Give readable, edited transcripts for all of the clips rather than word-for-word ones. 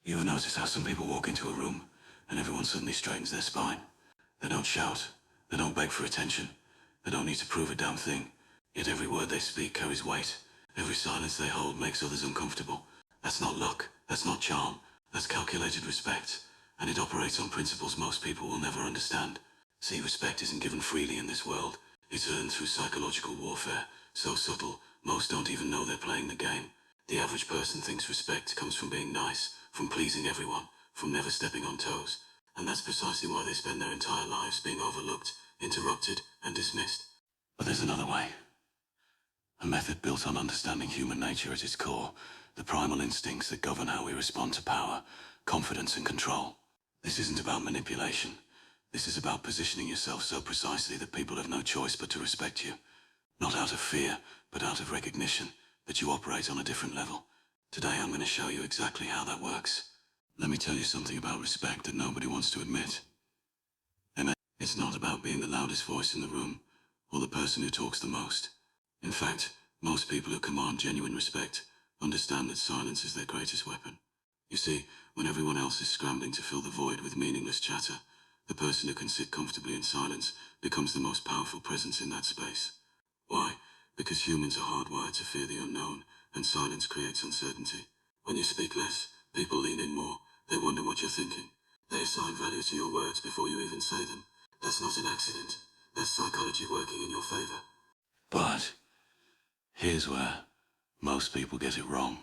You ever notice how some people walk into a room and everyone suddenly straightens their spine? They don't shout. They don't beg for attention. They don't need to prove a damn thing. Yet every word they speak carries weight. Every silence they hold makes others uncomfortable. That's not luck. That's not charm. That's calculated respect. And it operates on principles most people will never understand. See, respect isn't given freely in this world. It's earned through psychological warfare. So subtle, most don't even know they're playing the game. The average person thinks respect comes from being nice, from pleasing everyone, from never stepping on toes. And that's precisely why they spend their entire lives being overlooked, interrupted, and dismissed. But there's another way. A method built on understanding human nature at its core, the primal instincts that govern how we respond to power, confidence, and control. This isn't about manipulation. This is about positioning yourself so precisely that people have no choice but to respect you. Not out of fear, but out of recognition that you operate on a different level. Today I'm going to show you exactly how that works. Let me tell you something about respect that nobody wants to admit. It's not about being the loudest voice in the room, or the person who talks the most. In fact, most people who command genuine respect understand that silence is their greatest weapon. You see, when everyone else is scrambling to fill the void with meaningless chatter, the person who can sit comfortably in silence becomes the most powerful presence in that space. Why? Because humans are hardwired to fear the unknown, and silence creates uncertainty. When you speak less, people lean in more. They wonder what you're thinking. They assign value to your words before you even say them. That's not an accident. That's psychology working in your favor. But here's where most people get it wrong.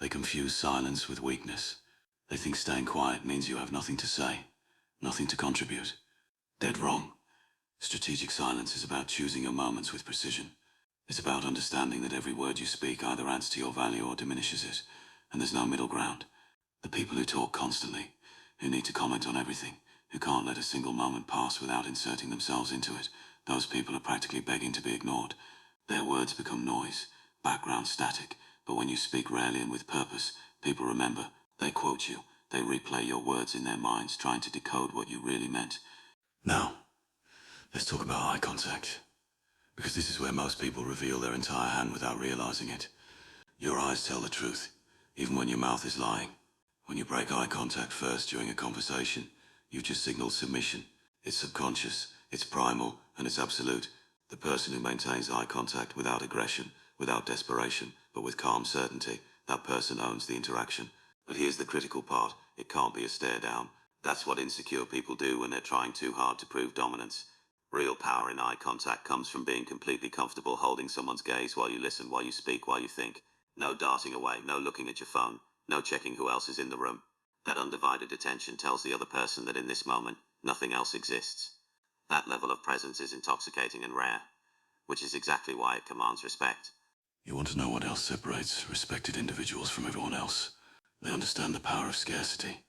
They confuse silence with weakness. They think staying quiet means you have nothing to say, nothing to contribute. Dead wrong. Strategic silence is about choosing your moments with precision. It's about understanding that every word you speak either adds to your value or diminishes it, and there's no middle ground. The people who talk constantly, who need to comment on everything, who can't let a single moment pass without inserting themselves into it, those people are practically begging to be ignored. Their words become noise, background static, but when you speak rarely and with purpose, people remember. They quote you. They replay your words in their minds, trying to decode what you really meant. Now, let's talk about eye contact, because this is where most people reveal their entire hand without realizing it. Your eyes tell the truth, even when your mouth is lying. When you break eye contact first during a conversation, you've just signaled submission. It's subconscious, it's primal, and it's absolute. The person who maintains eye contact without aggression, without desperation, but with calm certainty, that person owns the interaction. But here's the critical part. It can't be a stare down. That's what insecure people do when they're trying too hard to prove dominance. Real power in eye contact comes from being completely comfortable holding someone's gaze while you listen, while you speak, while you think. No darting away, no looking at your phone, no checking who else is in the room. That undivided attention tells the other person that in this moment, nothing else exists. That level of presence is intoxicating and rare, which is exactly why it commands respect. You want to know what else separates respected individuals from everyone else? They understand the power of scarcity,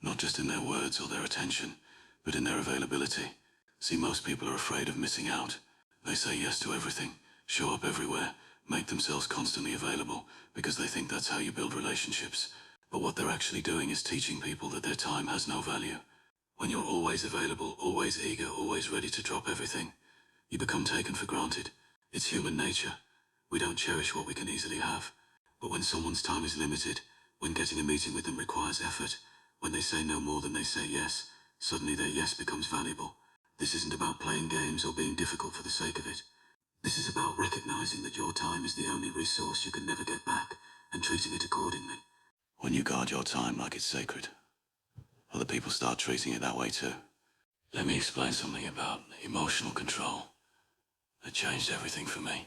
not just in their words or their attention, but in their availability. See, most people are afraid of missing out. They say yes to everything, show up everywhere, make themselves constantly available, because they think that's how you build relationships. But what they're actually doing is teaching people that their time has no value. When you're always available, always eager, always ready to drop everything, you become taken for granted. It's human nature. We don't cherish what we can easily have. But when someone's time is limited, when getting a meeting with them requires effort, when they say no more than they say yes, suddenly their yes becomes valuable. This isn't about playing games or being difficult for the sake of it. This is about recognizing that your time is the only resource you can never get back, and treating it accordingly. When you guard your time like it's sacred, other people start treating it that way too. Let me explain something about emotional control that changed everything for me.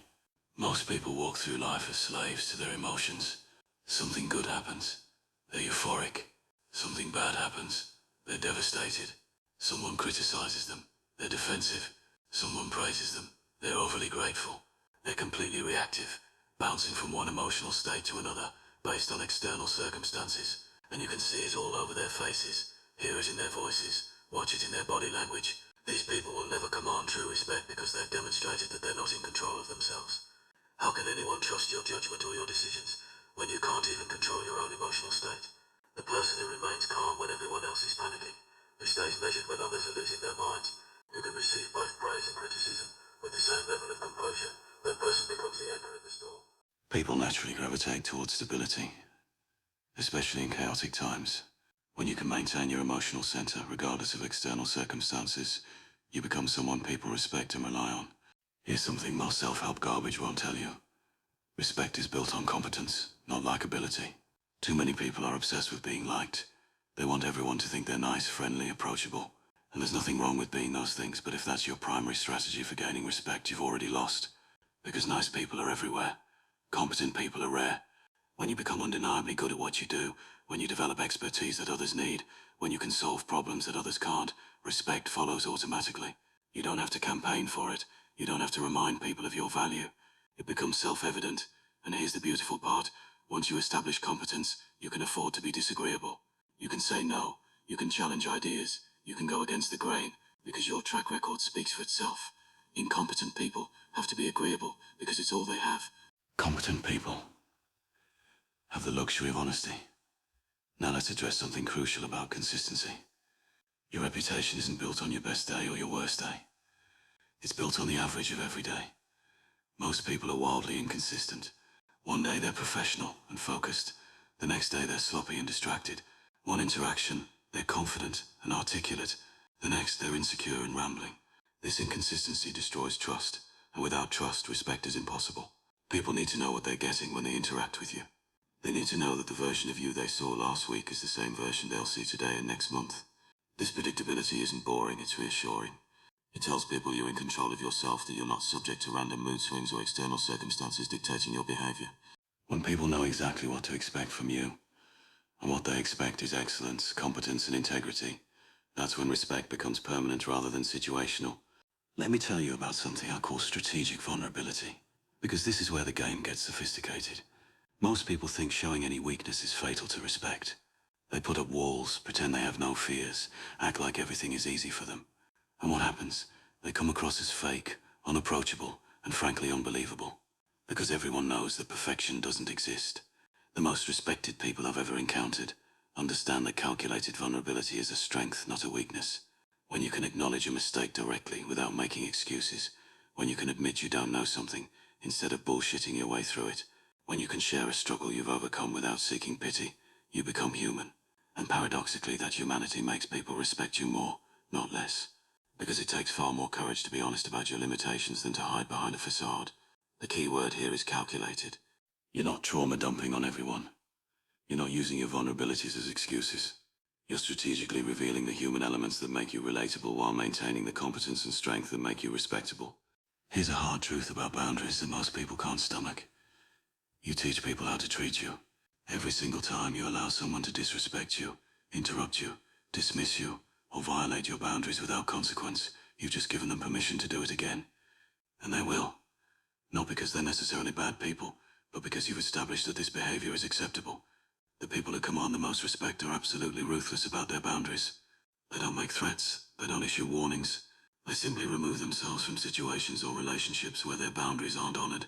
Most people walk through life as slaves to their emotions. Something good happens, they're euphoric. Something bad happens, they're devastated. Someone criticizes them, they're defensive. Someone praises them, they're overly grateful. They're completely reactive, bouncing from one emotional state to another based on external circumstances. And you can see it all over their faces, hear it in their voices, watch it in their body language. These people will never command true respect because they've demonstrated that they're not in control of themselves. How can anyone trust your judgment or your decisions when you can't even control your own emotional state? The person who remains calm when everyone else is panicking, who stays measured when others are losing their minds, who can receive both praise and criticism with the same level of composure, that person becomes the anchor in the storm. People naturally gravitate towards stability, especially in chaotic times. When you can maintain your emotional center regardless of external circumstances, you become someone people respect and rely on. Here's something most self-help garbage won't tell you. Respect is built on competence, not likability. Too many people are obsessed with being liked. They want everyone to think they're nice, friendly, approachable. And there's nothing wrong with being those things, but if that's your primary strategy for gaining respect, you've already lost. Because nice people are everywhere. Competent people are rare. When you become undeniably good at what you do, when you develop expertise that others need, when you can solve problems that others can't, respect follows automatically. You don't have to campaign for it. You don't have to remind people of your value. It becomes self-evident. And here's the beautiful part. Once you establish competence, you can afford to be disagreeable. You can say no. You can challenge ideas. You can go against the grain, because your track record speaks for itself. Incompetent people have to be agreeable, because it's all they have. Competent people have the luxury of honesty. Now let's address something crucial about consistency. Your reputation isn't built on your best day or your worst day. It's built on the average of every day. Most people are wildly inconsistent. One day they're professional and focused. The next day they're sloppy and distracted. One interaction, they're confident and articulate. The next they're insecure and rambling. This inconsistency destroys trust, and without trust, respect is impossible. People need to know what they're getting when they interact with you. They need to know that the version of you they saw last week is the same version they'll see today and next month. This predictability isn't boring, it's reassuring. It tells people you're in control of yourself, that you're not subject to random mood swings or external circumstances dictating your behavior. When people know exactly what to expect from you, and what they expect is excellence, competence, and integrity, that's when respect becomes permanent rather than situational. Let me tell you about something I call strategic vulnerability, because this is where the game gets sophisticated. Most people think showing any weakness is fatal to respect. They put up walls, pretend they have no fears, act like everything is easy for them. And what happens? They come across as fake, unapproachable, and frankly unbelievable. Because everyone knows that perfection doesn't exist. The most respected people I've ever encountered understand that calculated vulnerability is a strength, not a weakness. When you can acknowledge a mistake directly without making excuses. When you can admit you don't know something instead of bullshitting your way through it. When you can share a struggle you've overcome without seeking pity, you become human. And paradoxically, that humanity makes people respect you more, not less. Because it takes far more courage to be honest about your limitations than to hide behind a facade. The key word here is calculated. You're not trauma dumping on everyone. You're not using your vulnerabilities as excuses. You're strategically revealing the human elements that make you relatable while maintaining the competence and strength that make you respectable. Here's a hard truth about boundaries that most people can't stomach. You teach people how to treat you. Every single time you allow someone to disrespect you, interrupt you, dismiss you, or violate your boundaries without consequence, you've just given them permission to do it again. And they will. Not because they're necessarily bad people, but because you've established that this behavior is acceptable. The people who command the most respect are absolutely ruthless about their boundaries. They don't make threats, they don't issue warnings. They simply remove themselves from situations or relationships where their boundaries aren't honored.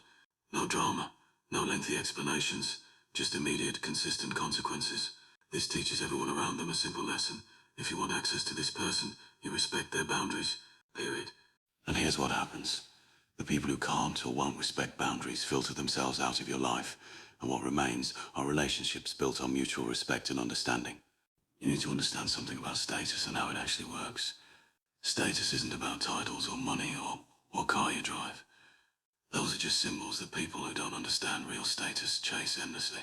No drama, no lengthy explanations, just immediate, consistent consequences. This teaches everyone around them a simple lesson. If you want access to this person, you respect their boundaries, period. And here's what happens. The people who can't or won't respect boundaries filter themselves out of your life, and what remains are relationships built on mutual respect and understanding. You need to understand something about status and how it actually works. Status isn't about titles or money or what car you drive. Those are just symbols that people who don't understand real status chase endlessly.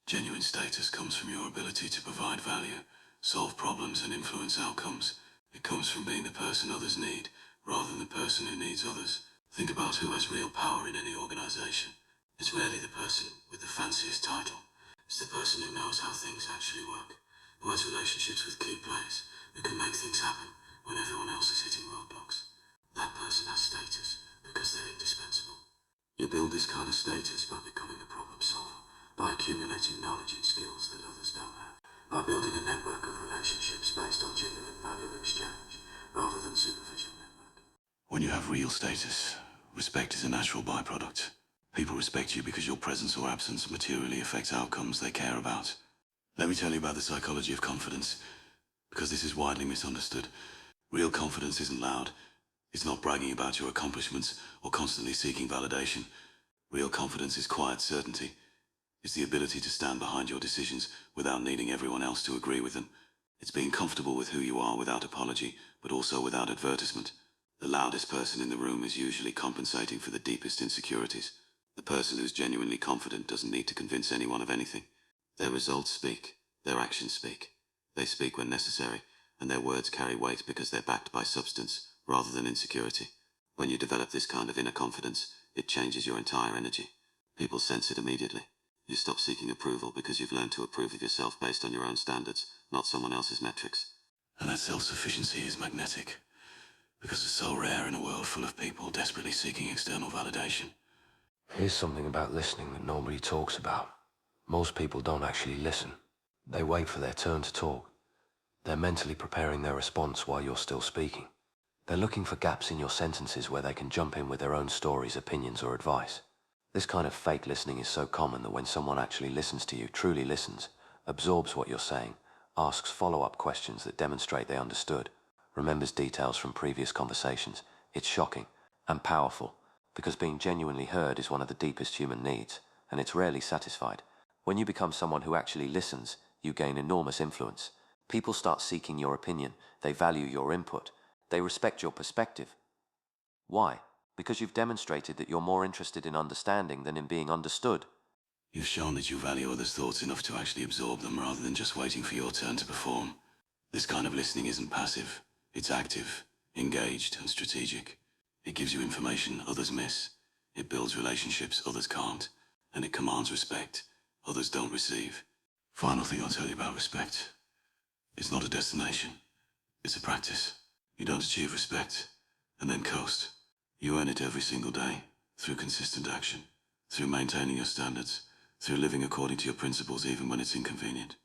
Genuine status comes from your ability to provide value, solve problems, and influence outcomes. It comes from being the person others need, rather than the person who needs others. Think about who has real power in any organization. It's rarely the person with the fanciest title. It's the person who knows how things actually work, who has relationships with key players, who can make things happen when everyone else is hitting roadblocks. That person has status because they're indispensable. You build this kind of status by becoming a problem solver, by accumulating knowledge and skills that others don't have, by building a network of relationships based on genuine value exchange, rather than superficial network. When you have real status, respect is a natural byproduct. People respect you because your presence or absence materially affects outcomes they care about. Let me tell you about the psychology of confidence, because this is widely misunderstood. Real confidence isn't loud. It's not bragging about your accomplishments or constantly seeking validation. Real confidence is quiet certainty. It's the ability to stand behind your decisions without needing everyone else to agree with them. It's being comfortable with who you are without apology, but also without advertisement. The loudest person in the room is usually compensating for the deepest insecurities. The person who's genuinely confident doesn't need to convince anyone of anything. Their results speak. Their actions speak. They speak when necessary, and their words carry weight because they're backed by substance rather than insecurity. When you develop this kind of inner confidence, it changes your entire energy. People sense it immediately. You stop seeking approval because you've learned to approve of yourself based on your own standards, not someone else's metrics. And that self-sufficiency is magnetic, because it's so rare in a world full of people desperately seeking external validation. Here's something about listening that nobody talks about. Most people don't actually listen. They wait for their turn to talk. They're mentally preparing their response while you're still speaking. They're looking for gaps in your sentences where they can jump in with their own stories, opinions, or advice. This kind of fake listening is so common that when someone actually listens to you, truly listens, absorbs what you're saying, asks follow-up questions that demonstrate they understood, remembers details from previous conversations, it's shocking and powerful, because being genuinely heard is one of the deepest human needs, and it's rarely satisfied. When you become someone who actually listens, you gain enormous influence. People start seeking your opinion, they value your input, they respect your perspective. Why? Because you've demonstrated that you're more interested in understanding than in being understood. You've shown that you value others' thoughts enough to actually absorb them rather than just waiting for your turn to perform. This kind of listening isn't passive. It's active, engaged, and strategic. It gives you information others miss. It builds relationships others can't. And it commands respect others don't receive. Final thing I'll tell you about respect. It's not a destination. It's a practice. You don't achieve respect and then coast. You earn it every single day, through consistent action, through maintaining your standards, through living according to your principles even when it's inconvenient.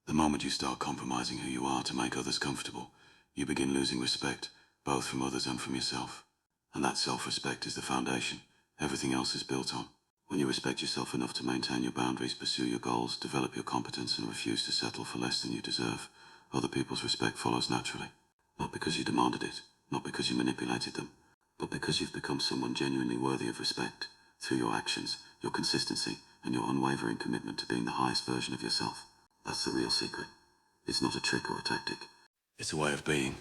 The moment you start compromising who you are to make others comfortable, you begin losing respect, both from others and from yourself. And that self-respect is the foundation everything else is built on. When you respect yourself enough to maintain your boundaries, pursue your goals, develop your competence, and refuse to settle for less than you deserve, other people's respect follows naturally. Not because you demanded it, not because you manipulated them, but because you've become someone genuinely worthy of respect through your actions, your consistency, and your unwavering commitment to being the highest version of yourself. That's the real secret. It's not a trick or a tactic. It's a way of being.